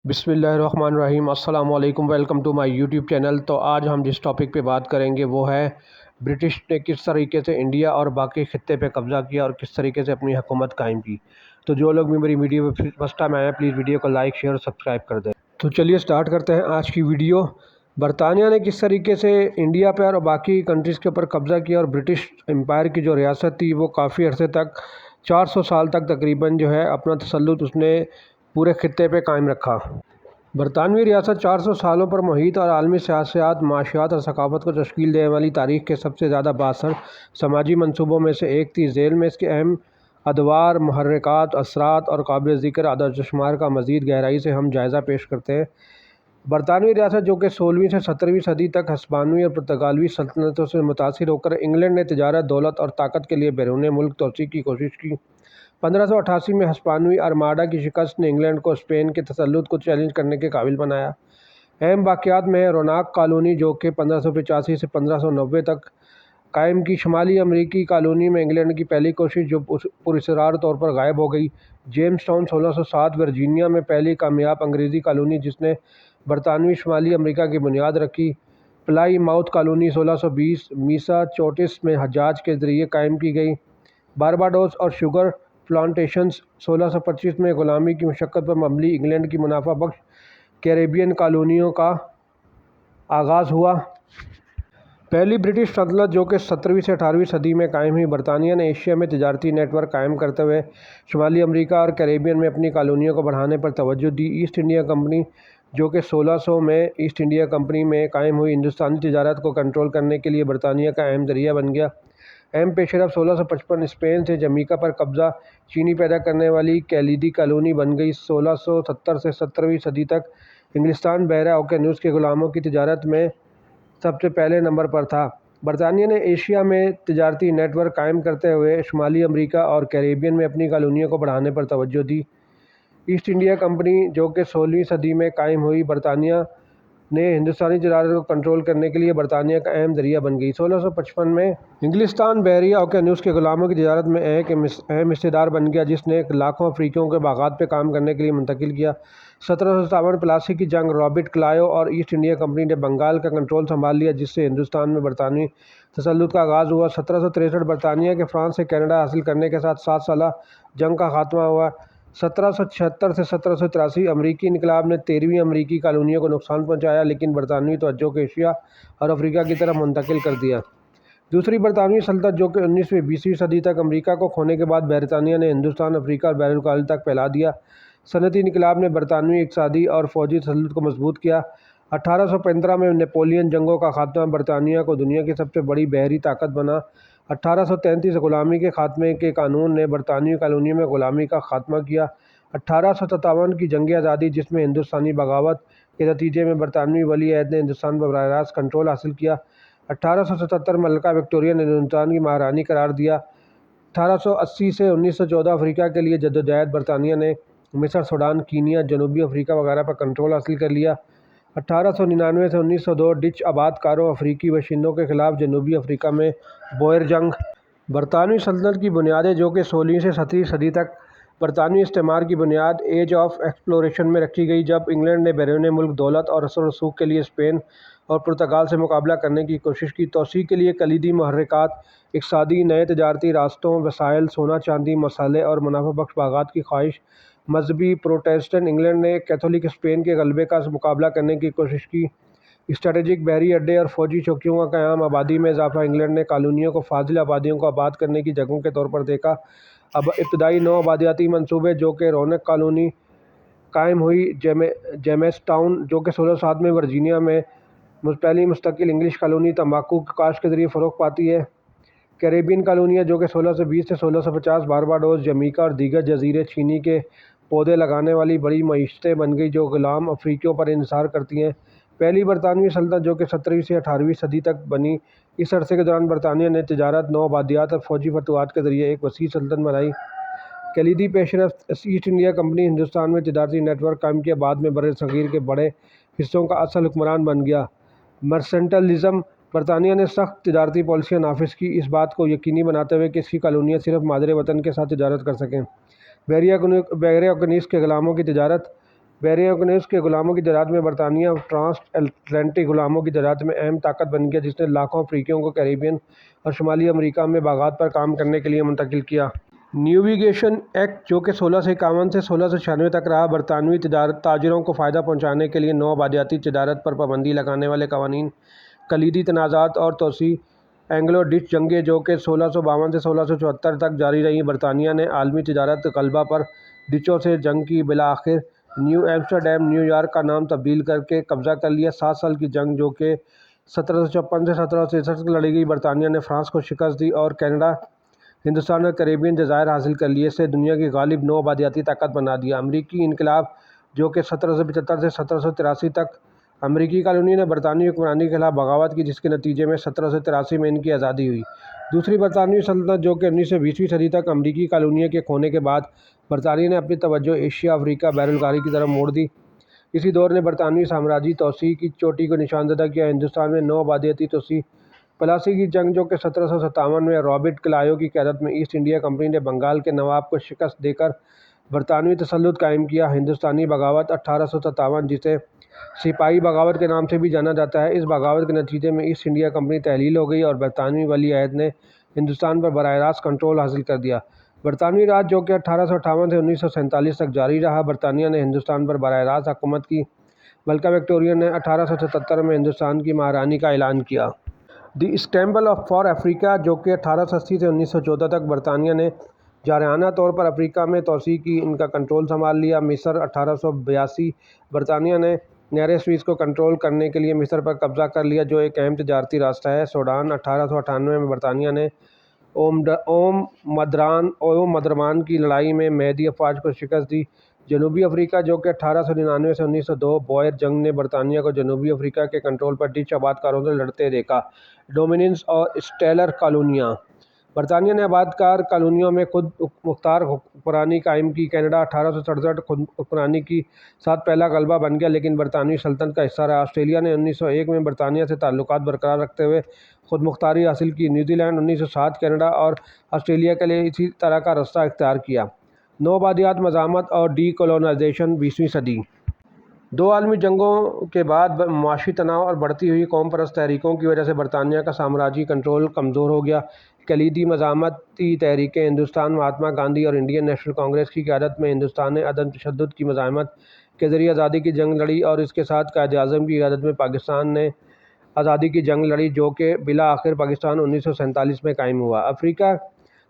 بسم اللہ الرحمن الرحیم۔ السلام علیکم، welcome to my YouTube channel. تو آج ہم جس ٹاپک پہ بات کریں گے وہ ہے برٹش نے کس طریقے سے انڈیا اور باقی خطے پہ قبضہ کیا اور کس طریقے سے اپنی حکومت قائم کی۔ تو جو لوگ بھی میری ویڈیو پہ فرسٹ ٹائم آئے ہیں پلیز ویڈیو کو لائک شیئر اور سبسکرائب کر دیں۔ تو چلیے سٹارٹ کرتے ہیں آج کی ویڈیو۔ برطانیہ نے کس طریقے سے انڈیا پہ اور باقی کنٹریز کے اوپر قبضہ کیا اور برٹش امپائر کی جو ریاست تھی وہ کافی عرصے تک 400 سال تک تقریباً جو ہے اپنا تسلط اس نے پورے خطے پہ قائم رکھا۔ برطانوی ریاست 400 سالوں پر محیط اور عالمی سیاست، معاشیات اور ثقافت کو تشکیل دینے والی تاریخ کے سب سے زیادہ بااثر سماجی منصوبوں میں سے ایک تھی۔ ذیل میں اس کے اہم ادوار، محرکات، اثرات اور قابل ذکر اعداد و شمار کا مزید گہرائی سے ہم جائزہ پیش کرتے ہیں۔ برطانوی ریاست جو کہ 16ویں سے 17ویں صدی تک ہسپانوی اور پرتگالوی سلطنتوں سے متاثر ہو کر انگلینڈ نے تجارت، دولت اور طاقت کے لیے بیرون ملک توسیع کی کوشش کی۔ 1588 میں ہسپانوی آرماڈا کی شکست نے انگلینڈ کو اسپین کے تسلط کو چیلنج کرنے کے قابل بنایا۔ اہم واقعات میں روناق کالونی جو کہ 1585 سے 1590 تک قائم کی شمالی امریکی کالونی میں انگلینڈ کی پہلی کوشش جو پراسرار طور پر غائب ہو گئی۔ جیمز ٹاؤن 1607 ورجینیا میں پہلی کامیاب انگریزی کالونی جس نے برطانوی شمالی امریکہ کی بنیاد رکھی۔ پلائی ماؤتھ کالونی 1620 میساچوٹس میں حجاج کے ذریعے قائم کی گئی۔ بارباڈوس اور شوگر پلانٹیشنز 1625 میں غلامی کی مشقت پر مبنی انگلینڈ کی منافع بخش کیریبین کالونیوں کا آغاز ہوا۔ پہلی برٹش سلطنت جو کہ 17ویں سے 18ویں صدی میں قائم ہوئی۔ برطانیہ نے ایشیا میں تجارتی نیٹ ورک قائم کرتے ہوئے شمالی امریکہ اور کیریبین میں اپنی کالونیوں کو بڑھانے پر توجہ دی۔ ایسٹ انڈیا کمپنی جو کہ 1600 میں ایسٹ انڈیا کمپنی میں قائم ہوئی، ہندوستانی تجارت کو کنٹرول کرنے کے لیے برطانیہ کا اہم ذریعہ بن گیا۔ اہم پیش رفت 1655 اسپین سے جمیکا پر قبضہ چینی پیدا کرنے والی کلیدی کالونی بن گئی۔ 1670 سے 17ویں صدی تک انگلستان بحیرہ اوقیانوس کے غلاموں کی تجارت میں سب سے پہلے نمبر پر تھا۔ برطانیہ نے ایشیا میں تجارتی نیٹ ورک قائم کرتے ہوئے شمالی امریکہ اور کیریبین میں اپنی کالونیوں کو بڑھانے پر توجہ دی۔ ایسٹ انڈیا کمپنی جو کہ 16ویں صدی میں قائم ہوئی، برطانیہ نے ہندوستانی تجارت کو کنٹرول کرنے کے لیے برطانیہ کا اہم ذریعہ بن گئی۔ 1655 میں انگلستان بحیرہ اوقیانوس کے غلاموں کی تجارت میں ایک اہم حصہ دار بن گیا جس نے لاکھوں افریقیوں کو باغات پہ کام کرنے کے لیے منتقل کیا۔ 1757 پلاسی کی جنگ، رابرٹ کلائیو اور ایسٹ انڈیا کمپنی نے بنگال کا کنٹرول سنبھال لیا جس سے ہندوستان میں برطانوی تسلط کا آغاز ہوا۔ 1763 برطانیہ کے فرانس سے کینیڈا حاصل کرنے کے ساتھ 7 سالہ جنگ کا خاتمہ ہوا۔ 1776 سے 1783 امریکی انقلاب نے 13ویں امریکی کالونیوں کو نقصان پہنچایا لیکن برطانوی توجہ کو ایشیا اور افریقہ کی طرف منتقل کر دیا۔ دوسری برطانوی سلطنت جو کہ 19ویں 20ویں صدی تک امریکہ کو کھونے کے بعد برطانیہ نے ہندوستان، افریقہ اور بحر الکاہل تک پھیلا دیا۔ صنعتی انقلاب نے برطانوی اقتصادی اور فوجی تسلط کو مضبوط کیا۔ 1815 میں نیپولین جنگوں کا خاتمہ برطانیہ کو دنیا کی سب سے بڑی بحری طاقت بنا۔ 1833 غلامی کے خاتمے کے قانون نے برطانوی کالونیوں میں غلامی کا خاتمہ کیا۔ 1857 کی جنگ آزادی جس میں ہندوستانی بغاوت کے نتیجے میں برطانوی ولی عہد نے ہندوستان پر براہ راست کنٹرول حاصل کیا۔ 1877 ملکہ وکٹوریہ نے ہندوستان کی مہارانی قرار دیا۔ 1880 سے 1914 افریقہ کے لیے جدوجہد برطانیہ نے مصر، سوڈان، کینیا، جنوبی افریقہ وغیرہ پر کنٹرول حاصل کر لیا۔ 1899 سے 1902 ڈچ آباد کاروں افریقی باشندوں کے خلاف جنوبی افریقہ میں بوئر جنگ۔ برطانوی سلطنت کی بنیادیں جو کہ 16ویں سے 17ویں صدی تک برطانوی استعمار کی بنیاد ایج آف ایکسپلوریشن میں رکھی گئی جب انگلینڈ نے بیرون ملک دولت اور اثر و رسوخ کے لیے اسپین اور پرتگال سے مقابلہ کرنے کی کوشش کی۔ توسیع کے لیے کلیدی محرکات، اقتصادی نئے تجارتی راستوں، وسائل، سونا چاندی، مسالے اور منافع بخش باغات کی خواہش۔ مذہبی پروٹیسٹنٹ انگلینڈ نے کیتھولک اسپین کے غلبے کا مقابلہ کرنے کی کوشش کی۔ اسٹریٹجک بحری اڈے اور فوجی چوکیوں کا قیام، آبادی میں اضافہ۔ انگلینڈ نے کالونیوں کو فاضل آبادیوں کو آباد کرنے کی جگہوں کے طور پر دیکھا۔ ابتدائی نو آبادیاتی منصوبے جو کہ رونق کالونی قائم ہوئی۔ جیمز ٹاؤن جو کہ 1607 میں ورجینیا میں پہلی مستقل انگلش کالونی تمباکو کی کاشت کے ذریعے فروغ پاتی ہے۔ کیریبین کالونیاں جو کہ 1620 سے 1650 بارباڈوس، جمیکا اور دیگر جزیرے چینی کے پودے لگانے والی بڑی معیشتیں بن گئی جو غلام افریقیوں پر انحصار کرتی ہیں۔ پہلی برطانوی سلطنت جو کہ 17ویں سے 18ویں صدی تک بنی، اس عرصے کے دوران برطانیہ نے تجارت، نو آبادیات اور فوجی فتوحات کے ذریعے ایک وسیع سلطنت بنائی۔ کلیدی پیش رفت، ایسٹ انڈیا کمپنی ہندوستان میں تجارتی نیٹ ورک قائم کیا، بعد میں بر صغیر کے بڑے حصوں کا اصل حکمران بن گیا۔ مرسنٹلزم، برطانیہ نے سخت تجارتی پالیسیاں نافذ کی اس بات کو یقینی بناتے ہوئے کہ اس کی کالونیاں صرف مادر وطن کے ساتھ تجارت کر سکیں۔ بحیرہ اوقیانوس کے غلاموں کی تجارت، بحر یوکنیس کے غلاموں کی تجارت میں برطانیہ ٹرانس اٹلانٹک غلاموں کی تجارت میں اہم طاقت بن گیا، جس نے لاکھوں افریقیوں کو کیریبین اور شمالی امریکہ میں باغات پر کام کرنے کے لیے منتقل کیا۔ نیویگیشن ایکٹ، جو کہ 1651 سے 1696 تک رہا، برطانوی تاجروں کو فائدہ پہنچانے کے لیے نو آبادیاتی تجارت پر پابندی لگانے والے قوانین، کلیدی تنازعات اور توسیع۔ اینگلو ڈچ جنگیں، جو کہ 1652 سے 1674 تک جاری رہیں، برطانیہ نے عالمی تجارت غلبہ پر ڈچوں سے جنگ کی، بالآخر نیو ایمسٹرڈیم نیو یارک کا نام تبدیل کر کے قبضہ کر لیا۔ 7 سال کی جنگ، جو کہ 1756 سے 1763 تک لڑی گئی، برطانیہ نے فرانس کو شکست دی اور کینیڈا، ہندوستان اور کیریبین جزائر حاصل کر لیے، اسے دنیا کی غالب نو آبادیاتی طاقت بنا دیا۔ امریکی انقلاب، جو کہ 1775 سے 1783 تک امریکی کالونیوں نے برطانوی حکمرانی کے خلاف بغاوت کی، جس کے نتیجے میں 1783 میں ان کی آزادی ہوئی۔ دوسری برطانوی سلطنت، جو کہ 1920ویں صدی تک امریکی کالونیوں کے کھونے کے بعد برطانیہ نے اپنی توجہ ایشیا، افریقہ، بحر الکاہل کی طرف موڑ دی، اسی دور نے برطانوی سامراجی توسیع کی چوٹی کو نشاندہ کیا۔ ہندوستان میں نو آبادیاتی توسیع۔ پلاسی کی جنگ، جو کہ 1757 میں رابرٹ کلایو کی قیادت میں ایسٹ انڈیا کمپنی نے بنگال کے نواب کو شکست دے کر برطانوی تسلط قائم کیا۔ ہندوستانی بغاوت 1857، جسے سپاہی بغاوت کے نام سے بھی جانا جاتا ہے، اس بغاوت کے نتیجے میں ایسٹ انڈیا کمپنی تحلیل ہو گئی اور برطانوی ولی عہد نے ہندوستان پر براہ راست کنٹرول حاصل کر دیا۔ برطانوی راج، جو کہ 1858 سے 1947 تک جاری رہا، برطانیہ نے ہندوستان پر براہ راست حکومت کی۔ ملکہ وکٹوریہ نے 1877 میں ہندوستان کی مہارانی کا اعلان کیا۔ دی اسکریمبل فار افریقہ، جو کہ 1880 سے 1914 تک برطانیہ نے جارحانہ طور پر افریقہ میں توسیع کی، ان کا کنٹرول سنبھال لیا۔ مصر، 1882، برطانیہ نے نہر سوئز کو کنٹرول کرنے کے لیے مصر پر قبضہ کر لیا، جو ایک اہم تجارتی راستہ ہے۔ سوڈان، 1898 میں برطانیہ نے اوم مدرمان کی لڑائی میں مہدی افواج کو شکست دی۔ جنوبی افریقہ، جو کہ 1899 سے 1902 بوئر جنگ نے برطانیہ کو جنوبی افریقہ کے کنٹرول پر ڈچ آباد کاروں سے لڑتے دیکھا۔ ڈومینینس اور اسٹیلر کالونیاں، برطانیہ نے آباد کار کالونیوں میں خود مختار حکمرانی قائم کی۔ کینیڈا 1867 خود حکمرانی کے ساتھ پہلا غلبہ بن گیا، لیکن برطانوی سلطنت کا حصہ رہا۔ آسٹریلیا نے 1901 میں برطانیہ سے تعلقات برقرار رکھتے ہوئے خود مختاری حاصل کی۔ نیوزی لینڈ 1907 کینیڈا اور آسٹریلیا کے لیے اسی طرح کا راستہ اختیار کیا۔ نو آبادیات، مزاحمت اور ڈی کولونائزیشن، 20ویں صدی۔ دو عالمی جنگوں کے بعد معاشی تناؤ اور بڑھتی ہوئی قوم پرست تحریکوں کی وجہ سے برطانیہ کا سامراجی کنٹرول کمزور ہو گیا۔ کلیدی مزاحمتی تحریکیں، ہندوستان مہاتما گاندھی اور انڈین نیشنل کانگریس کی قیادت میں ہندوستان نے عدم تشدد کی مزاحمت کے ذریعے آزادی کی جنگ لڑی، اور اس کے ساتھ قائد اعظم کی قیادت میں پاکستان نے آزادی کی جنگ لڑی، جو کہ بالآخر پاکستان 1947 میں قائم ہوا۔ افریقہ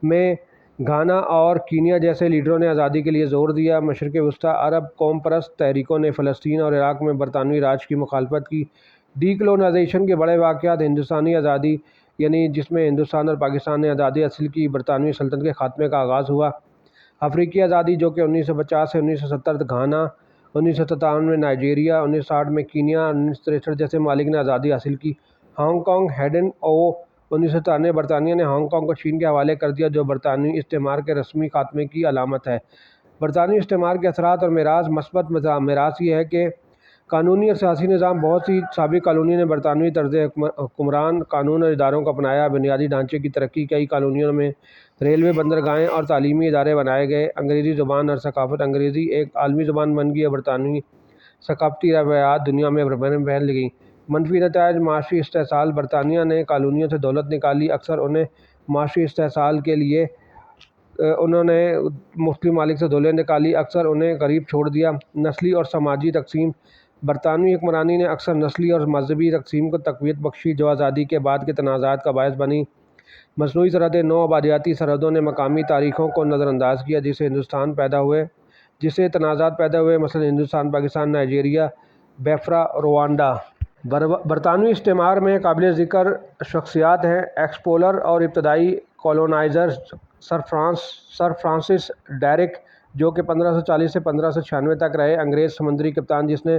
میں گھانا اور کینیا جیسے لیڈروں نے آزادی کے لیے زور دیا۔ مشرق وسطیٰ عرب قوم پرست تحریکوں نے فلسطین اور عراق میں برطانوی راج کی مخالفت کی۔ ڈی کولونائزیشن کے بڑے واقعات، ہندوستانی آزادی، یعنی جس میں ہندوستان اور پاکستان نے آزادی حاصل کی، برطانوی سلطنت کے خاتمے کا آغاز ہوا۔ افریقی آزادی، جو کہ 1950 سے 1970 گھانا، 1957 میں نائجیریا، 1960 میں کینیا، 1963 جیسے ممالک نے آزادی حاصل کی۔ ہانگ کانگ ہڈن او، 1993 برطانیہ نے ہانگ کانگ کو چین کے حوالے کر دیا، جو برطانوی استعمار کے رسمی خاتمے کی علامت ہے۔ برطانوی استعمار کے اثرات اور میراث۔ مثبت میراث یہ ہے کہ قانونی اور سیاسی نظام، بہت سی سابق کالونیوں نے برطانوی طرز حکمران قانون اور اداروں کو اپنایا، بنیادی ڈھانچے کی ترقی، کئی کالونیوں میں ریلوے، بندرگاہیں اور تعلیمی ادارے بنائے گئے۔ انگریزی زبان اور ثقافت، انگریزی ایک عالمی زبان بن گئی اور برطانوی ثقافتی روایات دنیا میں پھیل گئیں۔ منفی نتائج، معاشی استحصال، برطانیہ نے کالونیوں سے دولت نکالی، اکثر انہیں معاشی استحصال کے لیے انہوں نے مختلف ممالک سے دولت نکالی، اکثر انہیں غریب چھوڑ دیا۔ نسلی اور سماجی تقسیم، برطانوی حکمرانی نے اکثر نسلی اور مذہبی تقسیم کو تقویت بخشی، جو آزادی کے بعد کے تنازعات کا باعث بنی۔ مصنوعی سرحدیں، نو آبادیاتی سرحدوں نے مقامی تاریخوں کو نظر انداز کیا، جس سے تنازعات پیدا ہوئے، مثلا ہندوستان، پاکستان، نائجیریا، بیفرا، روانڈا۔ برطانوی استعمار میں قابل ذکر شخصیات ہیں: ایکسپلورر اور ابتدائی کولونائزر سر فرانسس ڈریک، جو کہ 1540 سے 1596 تک رہے، انگریز سمندری کپتان جس نے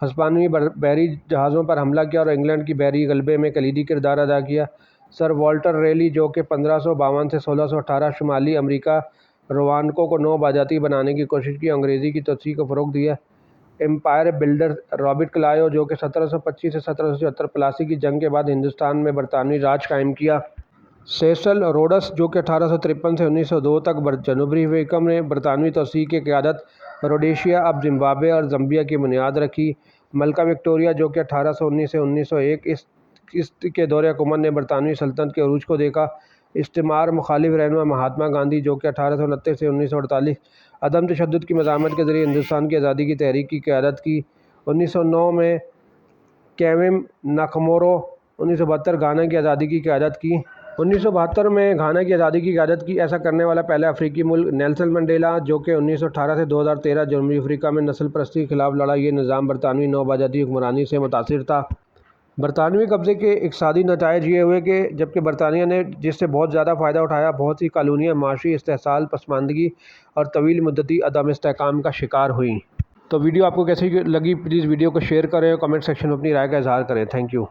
ہسپانوی بحری جہازوں پر حملہ کیا اور انگلینڈ کی بحری غلبے میں کلیدی کردار ادا کیا۔ سر والٹر ریلی، جو کہ 1552 سے 1618 شمالی امریکہ روانڈو کو نو آبادیاتی بنانے کی کوشش کی، انگریزی کی توسیع کو فروغ دیا۔ امپائر بلڈر رابرٹ کلایو، جو کہ 1725 سے 1774 پلاسی کی جنگ کے بعد ہندوستان میں برطانوی راج قائم کیا۔ سیسل روڈس جو کہ 1853 سے 1902 تک جنوبی افریقہ میں برطانوی توسیع کی قیادت روڈیشیا اب زمبابوے اور زامبیا کی بنیاد رکھی۔ ملکہ وکٹوریہ جو کہ 1819 سے 1901 اس کے دور حکومت نے برطانوی سلطنت کے عروج کو دیکھا۔ استعمار مخالف رہنما مہاتما گاندھی جو کہ 1869 سے 1948 عدم تشدد کی مزاحمت کے ذریعے ہندوستان کی آزادی کی تحریک کی قیادت کی۔ 1909 میں کویم نکرمورو 1972 گھانا کی آزادی کی قیادت کی۔ 1972 میں گھانا کی آزادی کی قیادت کی۔ ایسا کرنے والا پہلا افریقی ملک نیلسن منڈیلا جو کہ 1918 سے 2013 جنوبی افریقہ میں نسل پرستی کے خلاف لڑا۔ یہ نظام برطانوی نوآبادیاتی حکمرانی سے متاثر تھا۔ برطانوی قبضے کے اقتصادی نتائج یہ ہوئے کہ جبکہ برطانیہ نے جس سے بہت زیادہ فائدہ اٹھایا، بہت سی کالونیاں معاشی استحصال پسماندگی اور طویل مدتی عدم استحکام کا شکار ہوئیں۔ تو ویڈیو آپ کو کیسی لگی؟ پلیز ویڈیو کو شیئر کریں اور کمنٹ سیکشن میں اپنی رائے کا اظہار کریں۔ Thank you.